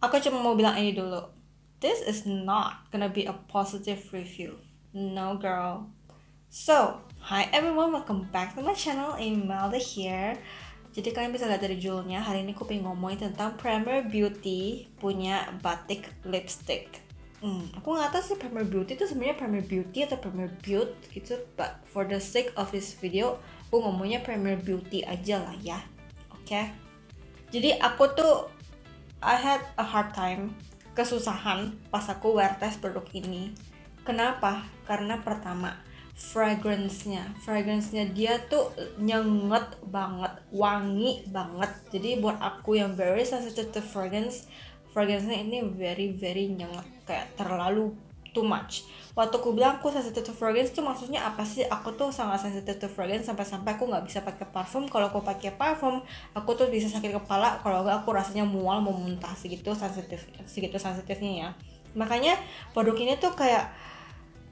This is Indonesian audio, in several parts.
Aku cuma mau bilang ini dulu. This is not gonna be a positive review. No girl. So, hi everyone, welcome back to my channel. Imelda here. Jadi kalian bisa lihat dari judulnya, hari ini aku pengen ngomongin tentang Premier Beauty punya batik lipstick. Aku nggak tahu sih Premier Beauty itu sebenarnya Premier Beauty atau Premier Beauty gitu, but for the sake of this video, aku ngomongnya Premier Beauty aja lah ya. Oke? Jadi aku tuh I had a hard time, kesusahan pas aku wear test produk ini. Kenapa? Karena pertama, fragrance-nya dia tuh nyenget banget, wangi banget. Jadi buat aku yang very sensitive to fragrance-nya ini very very nyenget, kayak terlalu too much. Waktu aku bilang aku sensitive to fragrance tuh maksudnya apa sih? Aku tuh sangat sensitive to fragrance sampai-sampai aku nggak bisa pakai parfum. Kalau aku pakai parfum, aku tuh bisa sakit kepala. Kalau nggak aku rasanya mual, mau muntah, segitu sensitifnya ya. Makanya produk ini tuh kayak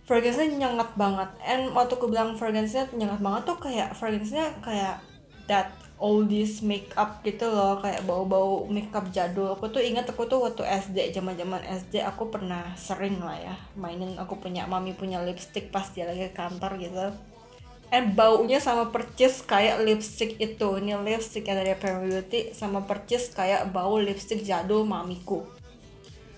fragrance-nya nyengat banget. And waktu aku bilang fragrance-nya nyengat banget tuh kayak fragrance-nya kayak that oldies makeup gitu loh, kayak bau-bau makeup jadul. Aku tuh ingat aku tuh waktu SD, zaman-zaman SD aku pernah sering lah ya mainin, aku punya mami punya lipstick pas dia lagi ke kantor gitu. And baunya sama percis kayak lipstick itu. Ini lipstick yang dari Premier Beauty sama percis kayak bau lipstick jadul mamiku.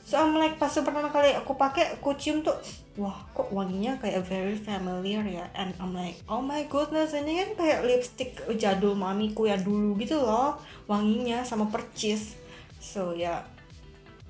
So I'm like, pas pertama kali aku pakai, aku cium tuh, wah kok wanginya kayak very familiar ya. And I'm like, oh my goodness, ini kan kayak lipstick jadul mamiku ya dulu gitu loh, wanginya sama percis. So ya,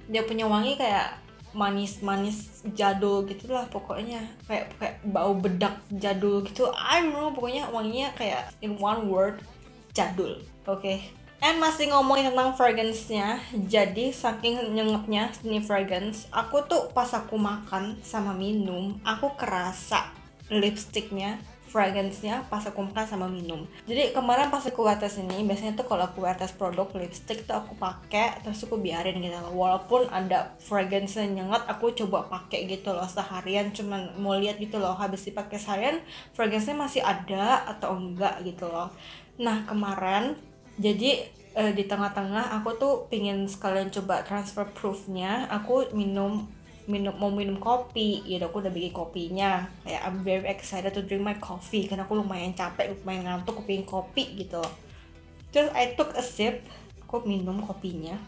dia punya wangi kayak manis-manis jadul gitulah pokoknya, kayak bau bedak jadul gitu. I don't know, pokoknya wanginya kayak in one word, jadul. Oke. And masih ngomongin tentang fragrance-nya, jadi saking nyengetnya ini fragrance, aku tuh pas aku makan sama minum, aku kerasa lipsticknya, fragrance-nya pas aku makan sama minum. Jadi kemarin pas aku wear test ini, biasanya tuh kalau aku wear test produk lipstick tuh aku pakai terus aku biarin gitu loh. Walaupun ada fragrance-nya nyengat, aku coba pakai gitu loh seharian, cuman mau lihat gitu loh, habis dipakai seharian fragrance-nya masih ada atau enggak gitu loh. Nah kemarin jadi di tengah-tengah aku tuh pingin sekalian coba transfer proofnya. Aku mau minum kopi, ya aku udah bikin kopinya, kayak I'm very excited to drink my coffee karena aku lumayan capek, lumayan ngantuk, aku pingin kopi gitu. Terus I took a sip, aku minum kopinya,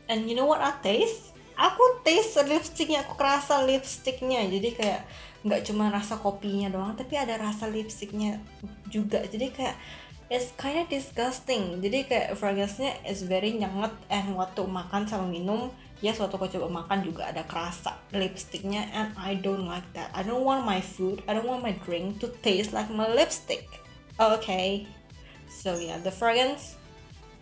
and you know what I taste? Aku taste lipsticknya, aku kerasa lipsticknya. Jadi kayak nggak cuma rasa kopinya doang, tapi ada rasa lipsticknya juga. Jadi kayak it's kinda disgusting. Jadi kayak fragrance-nya is very nyengat, and waktu makan sama minum, yes waktu aku coba makan juga ada kerasa lipsticknya, and I don't like that. I don't want my food, I don't want my drink to taste like my lipstick. Okay, so yeah, the fragrance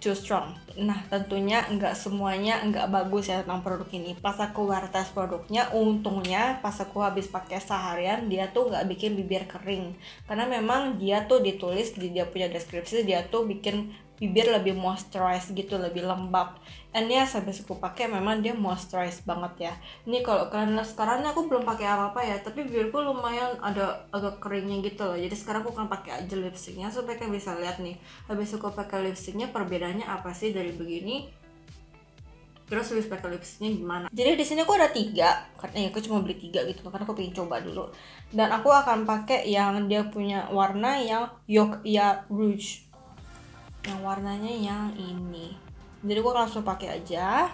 too strong. Nah tentunya nggak semuanya nggak bagus ya tentang produk ini. Pas aku wear test produknya, untungnya pas aku habis pakai seharian, dia tuh nggak bikin bibir kering. Karena memang dia tuh ditulis di dia punya deskripsi, dia tuh bikin bibir lebih moisturize gitu, lebih lembab. And yes, habis aku pakai memang dia moisturize banget ya. Ini kalau kalian lihat sekarang aku belum pakai apa-apa ya, tapi bibirku lumayan ada agak keringnya gitu loh. Jadi sekarang aku akan pakai aja lipsticknya supaya kalian bisa lihat nih. Habis aku pakai lipsticknya perbedaannya apa sih dari begini, terus habis pakai lipsticknya gimana. Jadi di sini aku ada 3, karena aku cuma beli 3 gitu karena aku pengen coba dulu. Dan aku akan pakai yang dia punya warna yang Yogya Rouge, yang warnanya yang ini. Jadi gue langsung pakai aja.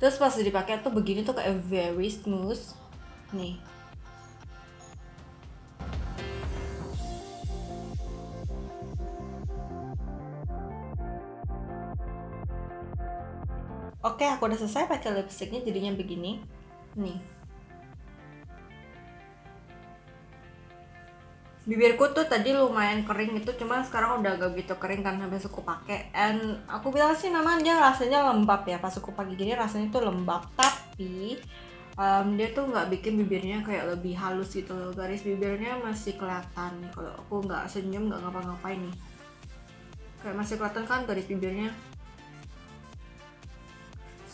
Terus pas dipakai tuh begini tuh kayak very smooth nih. Oke, aku udah selesai pakai lipsticknya, jadinya begini nih. Bibirku tuh tadi lumayan kering itu, cuma sekarang udah agak gitu kering kan habis aku pakai. And aku bilang sih memang dia rasanya lembab ya, pas aku pakai gini rasanya tuh lembab, tapi dia tuh nggak bikin bibirnya kayak lebih halus gitu loh. Garis bibirnya masih kelihatan nih, kalau aku nggak senyum nggak ngapa-ngapain nih, kayak masih kelihatan kan garis bibirnya.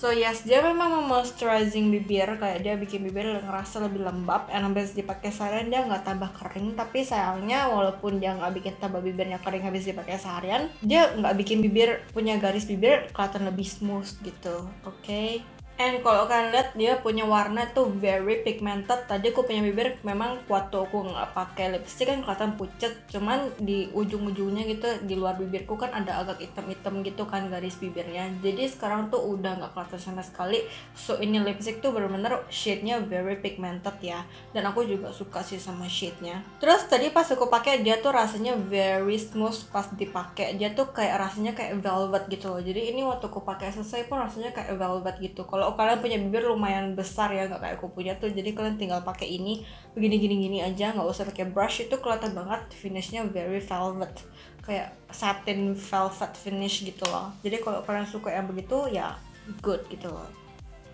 So yes, dia memang memoisturizing bibir, kayak dia bikin bibir ngerasa lebih lembab. And habis dipakai seharian dia nggak tambah kering, tapi sayangnya walaupun dia nggak bikin tambah bibirnya kering habis dipakai seharian, dia nggak bikin bibir punya garis bibir kelihatan lebih smooth gitu. Oke. And kalau kalian lihat dia punya warna tuh very pigmented. Tadi aku punya bibir memang waktu aku nggak pakai lipstick kan kelihatan pucat, cuman di ujung-ujungnya gitu di luar bibirku kan ada agak hitam-hitam gitu kan garis bibirnya. Jadi sekarang tuh udah nggak kelihatan sama sekali. So ini lipstick tuh bener-bener shade-nya very pigmented ya. Dan aku juga suka sih sama shade-nya. Terus tadi pas aku pakai dia tuh rasanya very smooth pas dipakai. Dia tuh kayak rasanya kayak velvet gitu loh. Jadi ini waktu aku pakai selesai pun rasanya kayak velvet gitu. Kalau kalian punya bibir lumayan besar ya, nggak kayak aku punya tuh, jadi kalian tinggal pakai ini begini aja, nggak usah pakai brush, itu kelihatan banget finishnya very velvet, kayak satin velvet finish gitu loh. Jadi kalau kalian suka yang begitu ya good gitu loh.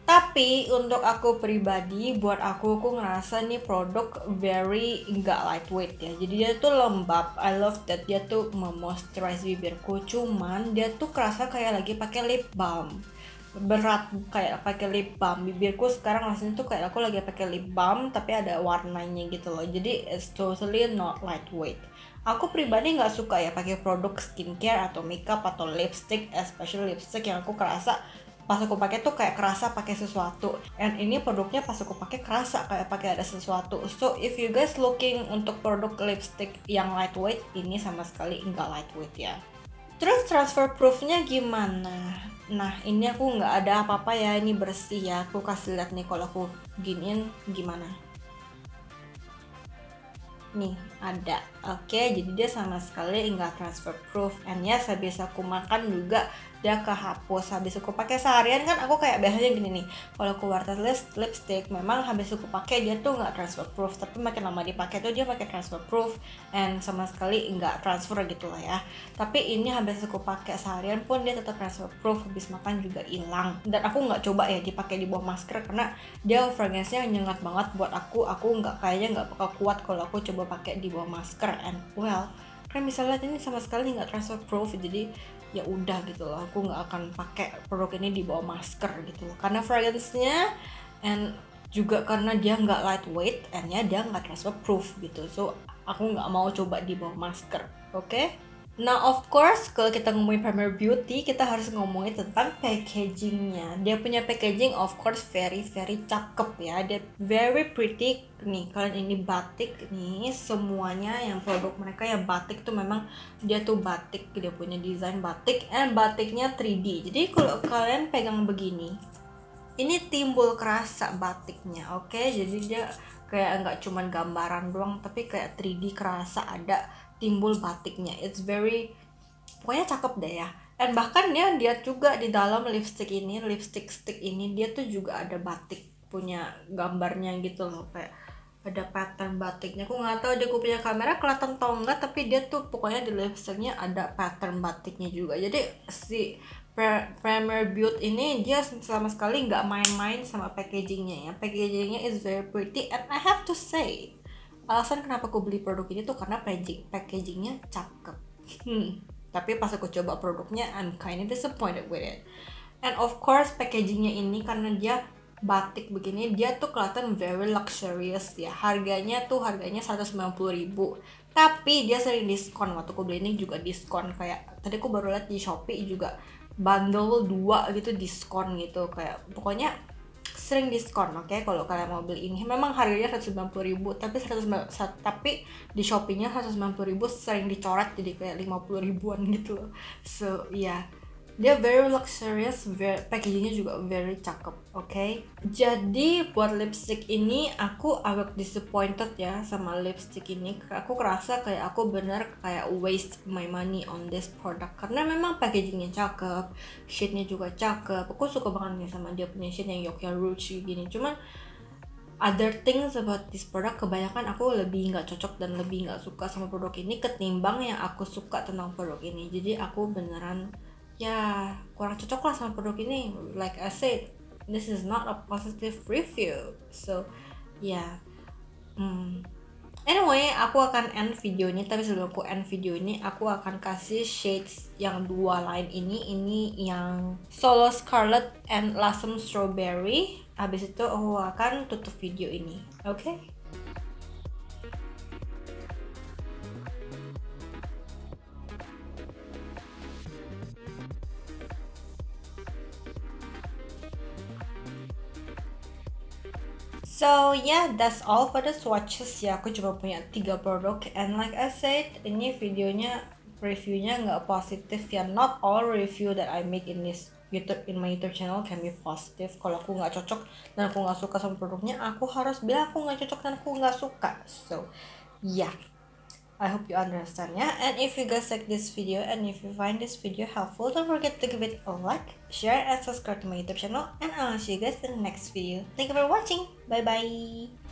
Tapi untuk aku pribadi, buat aku ngerasa nih produk very nggak lightweight ya. Jadi dia tuh lembab. I love that dia tuh memoisturize bibirku. Cuman dia tuh kerasa kayak lagi pakai lip balm. Berat kayak pakai lip balm. Bibirku sekarang rasanya tuh kayak aku lagi pakai lip balm tapi ada warnanya gitu loh. Jadi it's totally not lightweight. Aku pribadi nggak suka ya pakai produk skincare atau makeup atau lipstick, especially lipstick yang aku kerasa pas aku pakai tuh kayak kerasa pakai sesuatu. And ini produknya pas aku pakai kerasa kayak pakai ada sesuatu. So if you guys looking untuk produk lipstick yang lightweight, ini sama sekali nggak lightweight ya. Terus transfer proofnya gimana? Nah ini aku nggak ada apa-apa ya, ini bersih ya. Aku kasih lihat nih kalau aku giniin gimana. Nih ada. Oke, jadi dia sama sekali nggak transfer proof. And yes, habis aku makan juga dia kehapus. Habis aku pakai seharian kan aku kayak biasanya gini nih, kalau keluar lipstick memang habis aku pakai dia tuh nggak transfer proof, tapi makin lama dipakai tuh dia pakai transfer proof and sama sekali nggak transfer gitu lah ya. Tapi ini habis aku pakai seharian pun dia tetap transfer proof, habis makan juga hilang. Dan aku nggak coba ya dipakai di bawah masker karena dia fragrance-nya nyengat banget buat aku nggak, kayaknya nggak bakal kuat kalau aku coba pakai di bawah masker. And well, kan misalnya ini sama sekali nggak transfer proof, jadi ya udah gitu loh, aku nggak akan pakai produk ini di bawah masker gitu loh, karena fragrance-nya and juga karena dia nggak lightweight and ya dia nggak transfer proof gitu. So aku nggak mau coba di bawah masker. Oke? Nah of course kalau kita ngomongin Premier Beauty kita harus ngomongin tentang packagingnya. Dia punya packaging of course very cakep ya. Dia very pretty. Nih kalian ini batik nih, semuanya yang produk mereka ya batik tuh memang dia tuh batik, dia punya desain batik and batiknya 3D. Jadi kalau kalian pegang begini ini timbul kerasa batiknya. Oke, jadi dia kayak nggak cuman gambaran doang tapi kayak 3D kerasa ada timbul batiknya. It's very, pokoknya cakep deh ya. Dan bahkan dia juga di dalam lipstick ini, lipstick stick ini dia tuh juga ada batik punya gambarnya gitu loh, kayak ada pattern batiknya. Aku nggak tahu dia punya kamera kelihatan tau nggak, tapi dia tuh pokoknya di lipsticknya ada pattern batiknya juga. Jadi si Premier Beauty ini dia sama sekali nggak main-main sama packagingnya ya. Packagingnya is very pretty and I have to say, alasan kenapa aku beli produk ini tuh karena packagingnya cakep. Tapi pas aku coba produknya, I'm kinda disappointed with it. And of course packagingnya ini karena dia batik begini, dia tuh kelihatan very luxurious ya. Harganya 190.000. Tapi dia sering diskon, waktu aku beli ini juga diskon. Kayak tadi aku baru lihat di Shopee juga bundle 2 gitu diskon gitu, kayak pokoknya sering diskon. Oke, kalau kalian mau beli ini memang harganya 190.000 tapi di Shopee-nya 190.000 sering dicoret jadi kayak 50 ribuan gitu loh. So yeah, dia very luxurious, packagingnya juga very cakep. Oke, jadi buat lipstick ini aku agak disappointed ya sama lipstick ini. Aku kerasa kayak aku bener kayak waste my money on this product karena memang packagingnya cakep, shade-nya juga cakep. Aku suka banget nih sama dia punya shade yang Yokya Rouge gini. Cuman other things about this product, kebanyakan aku lebih nggak cocok dan lebih nggak suka sama produk ini ketimbang yang aku suka tentang produk ini. Jadi aku beneran ya kurang cocok lah sama produk ini. Like I said, this is not a positive review. So yeah, Anyway, aku akan end video ini, tapi sebelum aku end video ini, aku akan kasih shades yang dua lain ini yang Solo Scarlet and Blossom Strawberry. Habis itu aku akan tutup video ini, oke? So yeah, that's all for the swatches ya. Aku cuma punya 3 produk, and like I said, ini videonya reviewnya nggak positif ya. Not all review that I make in this YouTube, in my YouTube channel can be positive. Kalau aku nggak cocok dan aku nggak suka sama produknya, aku harus bilang aku nggak cocok dan aku nggak suka. So yeah, I hope you understand ya. And if you guys like this video and if you find this video helpful, don't forget to give it a like, share, and subscribe to my YouTube channel. And I'll see you guys in the next video. Thank you for watching. Bye bye.